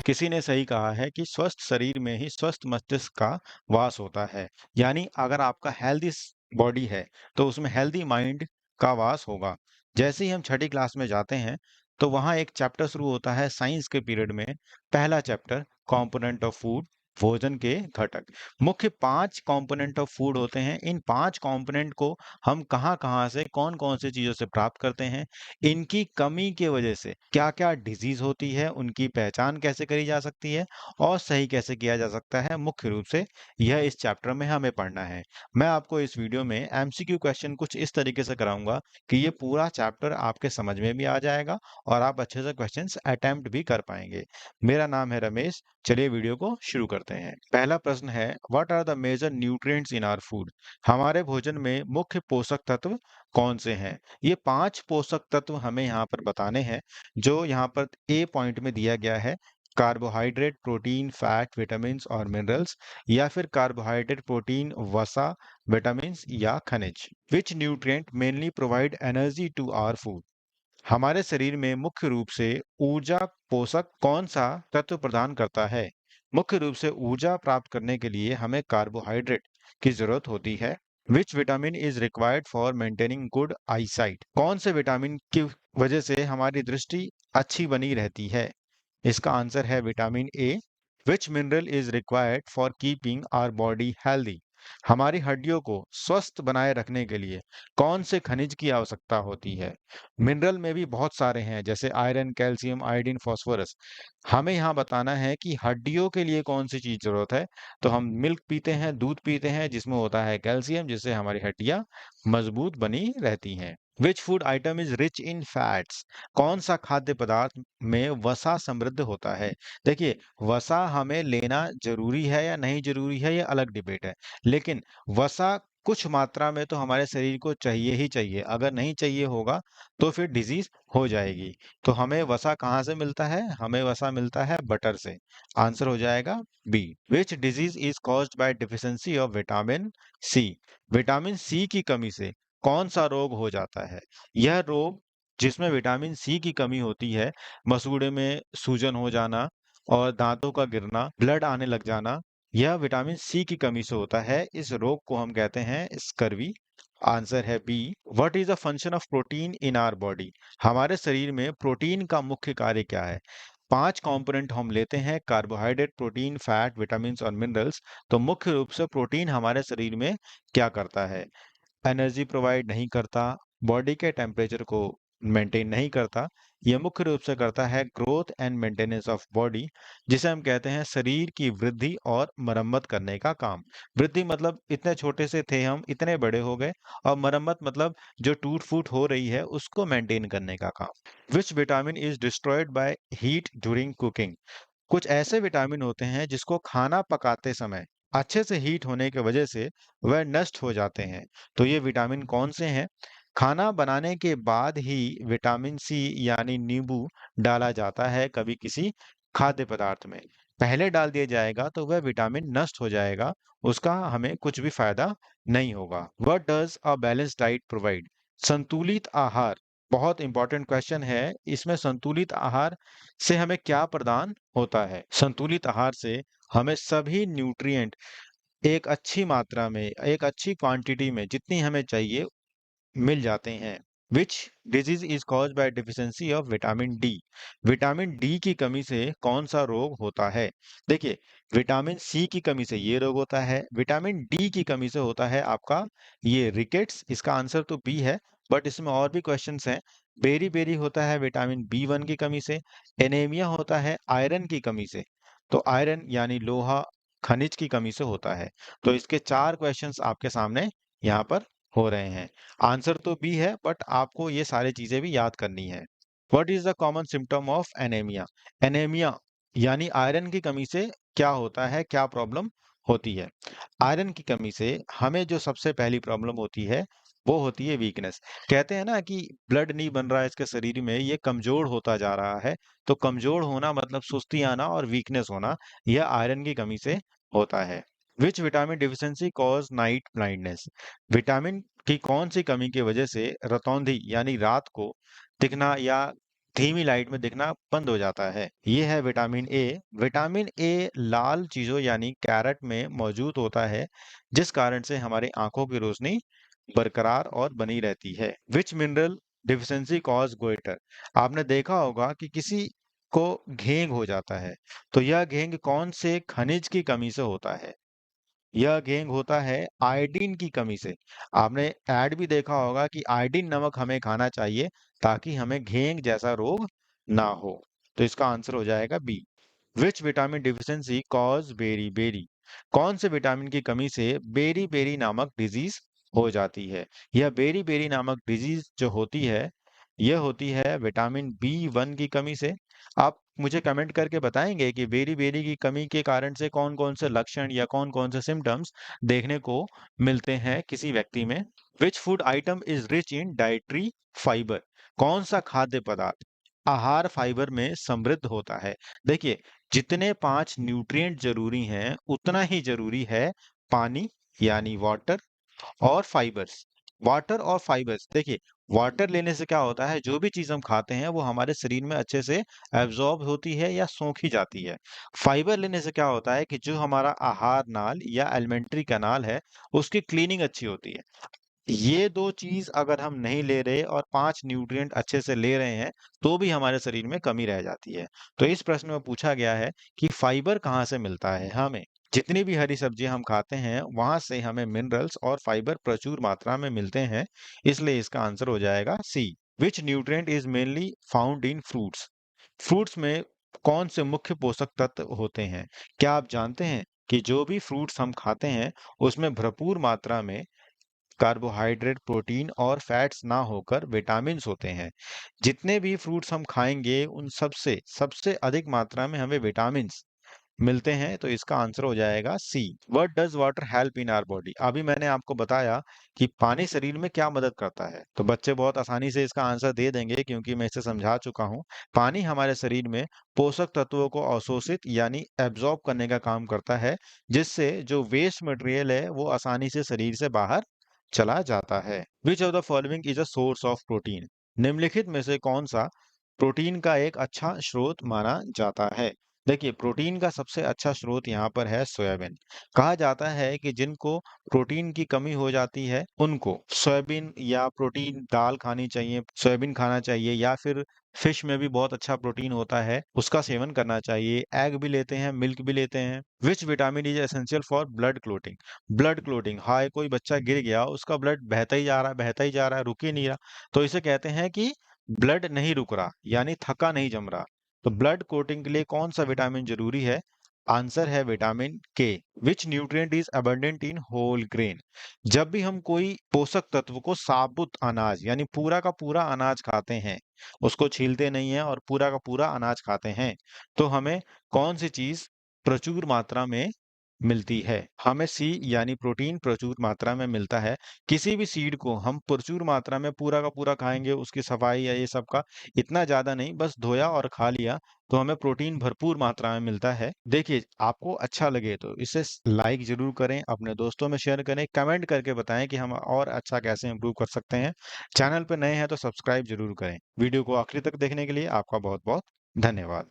किसी ने सही कहा है कि स्वस्थ शरीर में ही स्वस्थ मस्तिष्क का वास होता है। यानी अगर आपका हेल्दी बॉडी है तो उसमें हेल्दी माइंड का वास होगा। जैसे ही हम छठी क्लास में जाते हैं तो वहाँ एक चैप्टर शुरू होता है साइंस के पीरियड में। पहला चैप्टर कंपोनेंट ऑफ फूड, भोजन के घटक। मुख्य 5 कंपोनेंट ऑफ फूड होते हैं। इन 5 कंपोनेंट को हम कहाँ-कहाँ से कौन-कौन सी चीज़ों से प्राप्त करते हैं, इनकी कमी की वजह से क्या-क्या डिजीज होती है, उनकी पहचान कैसे करी जा सकती है और सही कैसे किया जा सकता है, मुख्य रूप से यह इस चैप्टर में हमें पढ़ना है। मैं आपको इस वीडियो में एमसीक्यू क्वेश्चन कुछ इस तरीके से कराऊंगा कि ये पूरा चैप्टर आपके समझ में भी आ जाएगा और आप अच्छे से क्वेश्चंस अटेम्प्ट भी कर पाएंगे। मेरा नाम है रमेश। चलिए वीडियो को शुरू करते हैं। पहला प्रश्न है, what are the major nutrients in our food? हमारे भोजन में मुख्य पोषक तत्व कौन से हैं? ये 5 पोषक तत्व हमें यहाँ पर बताने हैं, जो यहाँ पर ए पॉइंट में दिया गया है। कार्बोहाइड्रेट, प्रोटीन, फैट, विटामिन्स और मिनरल्स, या फिर कार्बोहाइड्रेट, प्रोटीन, वसा, विटामिन्स या खनिज। Which nutrient mainly provide energy to our food? हमारे शरीर में मुख्य रूप से ऊर्जा पोषक कौन सा तत्व प्रदान करता है? मुख्य रूप से ऊर्जा प्राप्त करने के लिए हमें कार्बोहाइड्रेट की जरूरत होती है। विच vitamin is required for maintaining good eyesight? कौन से विटामिन की वजह से हमारी दृष्टि अच्छी बनी रहती है? इसका आंसर है vitamin A. Which mineral is required for keeping our body healthy? हमारी हड्डियों को स्वस्थ बनाए रखने के लिए कौन से खनिज की आवश्यकता होती है? मिनरल में भी बहुत सारे हैं, जैसे आयरन, कैल्शियम, आयोडीन, फास्फोरस। हमें यहाँ बताना है कि हड्डियों के लिए कौन सी चीज जरूरत है। तो हम मिल्क पीते हैं, दूध पीते हैं, जिसमें होता है कैल्शियम, जिससे हमारी हड्डियां मजबूत बनी रहती हैं। Which food item is rich in fats? कौन सा खाद्य पदार्थ में वसा समृद्ध होता है? देखिए, वसा हमें लेना जरूरी है या नहीं जरूरी है, ये अलग डिबेट है। लेकिन वसा कुछ मात्रा में तो हमारे शरीर को चाहिए ही चाहिए। अगर नहीं चाहिए होगा तो फिर डिजीज हो जाएगी। तो हमें वसा कहाँ से मिलता है? हमें वसा मिलता है बटर से। आंसर हो जाएगा B. Which disease is caused by deficiency of vitamin C? Vitamin C की कमी से कौन सा रोग हो जाता है? यह रोग जिसमें विटामिन सी की कमी होती है, मसूड़े में सूजन हो जाना और दांतों का गिरना, ब्लड आने लग जाना, यह विटामिन सी की कमी से होता है। इस रोग को हम कहते हैं स्कर्वी। आंसर है B. What is the function of protein in our body? हमारे शरीर में प्रोटीन का मुख्य कार्य क्या है? 5 कंपोनेंट हम लेते हैं, कार्बोहाइड्रेट, प्रोटीन, फैट, विटामिन्स और मिनरल्स। तो मुख्य रूप से प्रोटीन हमारे शरीर में क्या करता है? एनर्जी प्रोवाइड नहीं करता, बॉडी के टेम्परेचर को मेंटेन नहीं करता। ये मुख्य रूप से करता है growth and maintenance of body, जिसे हम कहते हैं शरीर की वृद्धि और मरम्मत करने का काम। वृद्धि मतलब इतने छोटे से थे हम, इतने बड़े हो गए, और मरम्मत मतलब जो टूट फूट हो रही है उसको मेंटेन करने का काम। विच vitamin is destroyed by heat during cooking? कुछ ऐसे विटामिन होते हैं जिसको खाना पकाते समय अच्छे से हीट होने की वजह से वह नष्ट हो जाते हैं। तो ये विटामिन कौन से हैं? खाना बनाने के बाद ही विटामिन सी यानी नींबू डाला जाता है कभी किसी खाद्य पदार्थ में। पहले डाल दिया जाएगा तो वह विटामिन नष्ट हो जाएगा, उसका हमें कुछ भी फायदा नहीं होगा। What does a balance diet provide? संतुलित आहार बहुत इंपॉर्टेंट क्वेश्चन है। इसमें संतुलित आहार से हमें क्या प्रदान होता है? संतुलित आहार से हमें सभी न्यूट्रिएंट एक अच्छी मात्रा में, एक अच्छी क्वांटिटी में, जितनी हमें चाहिए, मिल जाते हैं। विच disease is caused by deficiency of vitamin D? Vitamin D की कमी से कौन सा रोग होता है? देखिए, विटामिन सी की कमी से ये रोग होता है, विटामिन डी की कमी से होता है आपका ये रिकेट्स। इसका आंसर तो बी है, बट इसमें और भी क्वेश्चंस हैं। बेरी बेरी होता है विटामिन बी वन की कमी से। एनीमिया होता है आयरन की कमी से। तो आयरन यानी लोहा, खनिज की कमी से होता है। तो इसके 4 क्वेश्चंस आपके सामने यहाँ पर हो रहे हैं। आंसर तो बी है, बट आपको ये सारी चीजें भी याद करनी है। What is the common symptom of anaemia? Anaemia यानी आयरन की कमी से क्या होता है, क्या प्रॉब्लम होती है? आयरन की कमी से हमें जो सबसे पहली प्रॉब्लम होती है वो होती है वीकनेस। कहते हैं ना कि ब्लड नहीं बन रहा है इसके शरीर में, ये कमजोर होता जा रहा है। तो कमजोर होना मतलब सुस्ती आना और वीकनेस होना, यह आयरन की कमी से होता है। Which vitamin deficiency cause night blindness? Vitamin की कौन सी कमी की वजह से रतौंधी यानी रात को दिखना या धीमी लाइट में दिखना बंद हो जाता है। ये है विटामिन ए। विटामिन ए लाल चीजों यानी कैरेट में मौजूद होता है, जिस कारण से हमारी आंखों की रोशनी बरकरार और बनी रहती है। विच मिनरल डिफिशियंसी कॉज गोइटर? आपने देखा होगा कि किसी को घेंग हो जाता है, तो यह घेंग कौन से खनिज की कमी से होता है? यह घेंग होता है आयोडीन की कमी से। आपने ऐड भी देखा होगा कि आयोडीन नमक हमें खाना चाहिए ताकि हमें घेंग जैसा रोग ना हो। तो इसका आंसर हो जाएगा B. Which vitamin deficiency cause beri beri? कौन से विटामिन की कमी से बेरी बेरी नामक डिजीज हो जाती है? यह बेरी बेरी नामक डिजीज जो होती है, यह होती है विटामिन बी 1 की कमी से। आप मुझे कमेंट करके बताएंगे कि बेरी बेरी की कमी के कारण से कौन कौन से लक्षण या कौन कौन से सिम्टम्स देखने को मिलते हैं किसी व्यक्ति में। Which food item is rich in dietary fibre? कौन सा खाद्य पदार्थ आहार फाइबर में समृद्ध होता है? देखिए, जितने 5 न्यूट्रिएंट जरूरी हैं उतना ही जरूरी है पानी यानी वाटर और फाइबर्स। वाटर और फाइबर्स, देखिए, वाटर लेने से क्या होता है, जो भी चीज हम खाते हैं वो हमारे शरीर में अच्छे से एब्जॉर्ब होती है या सोखी जाती है। फाइबर लेने से क्या होता है कि जो हमारा आहार नाल या एलिमेंट्री कैनाल है, उसकी क्लीनिंग अच्छी होती है। ये दो चीज अगर हम नहीं ले रहे और 5 न्यूट्रिएंट अच्छे से ले रहे हैं, तो भी हमारे शरीर में कमी रह जाती है। तो इस प्रश्न में पूछा गया है कि फाइबर कहाँ से मिलता है हमें? जितनी भी हरी सब्जियां हम खाते हैं, वहां से हमें मिनरल्स और फाइबर प्रचुर मात्रा में मिलते हैं। इसलिए इसका आंसर हो जाएगा C. Which nutrient is mainly found in fruits? Fruits में कौन से मुख्य पोषक तत्व होते हैं? क्या आप जानते हैं कि जो भी फ्रूट्स हम खाते हैं, उसमें भरपूर मात्रा में कार्बोहाइड्रेट, प्रोटीन और फैट्स ना होकर विटामिन्स होते हैं। जितने भी फ्रूट्स हम खाएंगे, उन सबसे सबसे अधिक मात्रा में हमें विटामिन्स मिलते हैं। तो इसका आंसर हो जाएगा C. What does water help in our body? अभी मैंने आपको बताया कि पानी शरीर में क्या मदद करता है, तो बच्चे बहुत आसानी से इसका आंसर दे देंगे क्योंकि मैं इसे समझा चुका हूँ। पानी हमारे शरीर में पोषक तत्वों को अवशोषित यानी एब्जॉर्ब करने का काम करता है, जिससे जो वेस्ट मटेरियल है वो आसानी से शरीर से बाहर चला जाता है। Which of the following is a source of protein? निम्नलिखित में से कौन सा प्रोटीन का एक अच्छा स्रोत माना जाता है? देखिए, प्रोटीन का सबसे अच्छा स्रोत यहाँ पर है सोयाबीन। कहा जाता है कि जिनको प्रोटीन की कमी हो जाती है, उनको सोयाबीन या प्रोटीन दाल खानी चाहिए, सोयाबीन खाना चाहिए, या फिर फिश में भी बहुत अच्छा प्रोटीन होता है, उसका सेवन करना चाहिए। एग भी लेते हैं, मिल्क भी लेते हैं। Which vitamin is essential for blood clotting? Blood clotting, हाय कोई बच्चा गिर गया, उसका ब्लड बहता ही जा रहा है, बहता ही जा रहा है, रुक ही नहीं रहा, तो इसे कहते हैं कि ब्लड नहीं रुक रहा, यानी थका नहीं जम रहा। तो ब्लड कोटिंग के लिए कौन सा विटामिन जरूरी है? आंसर है vitamin K. Which nutrient is abundant in whole grain? जब भी हम कोई पोषक तत्व को साबुत अनाज यानी पूरा का पूरा अनाज खाते हैं, उसको छीलते नहीं है और पूरा का पूरा अनाज खाते हैं, तो हमें कौन सी चीज प्रचुर मात्रा में मिलती है? हमें सी यानी प्रोटीन प्रचुर मात्रा में मिलता है। किसी भी सीड को हम प्रचुर मात्रा में पूरा का पूरा खाएंगे, उसकी सफाई या ये सब का इतना ज्यादा नहीं, बस धोया और खा लिया, तो हमें प्रोटीन भरपूर मात्रा में मिलता है। देखिए, आपको अच्छा लगे तो इसे लाइक जरूर करें, अपने दोस्तों में शेयर करें, कमेंट करके बताएं कि हम और अच्छा कैसे इंप्रूव कर सकते हैं। चैनल पर नए हैं तो सब्सक्राइब जरूर करें। वीडियो को आखिरी तक देखने के लिए आपका बहुत बहुत धन्यवाद।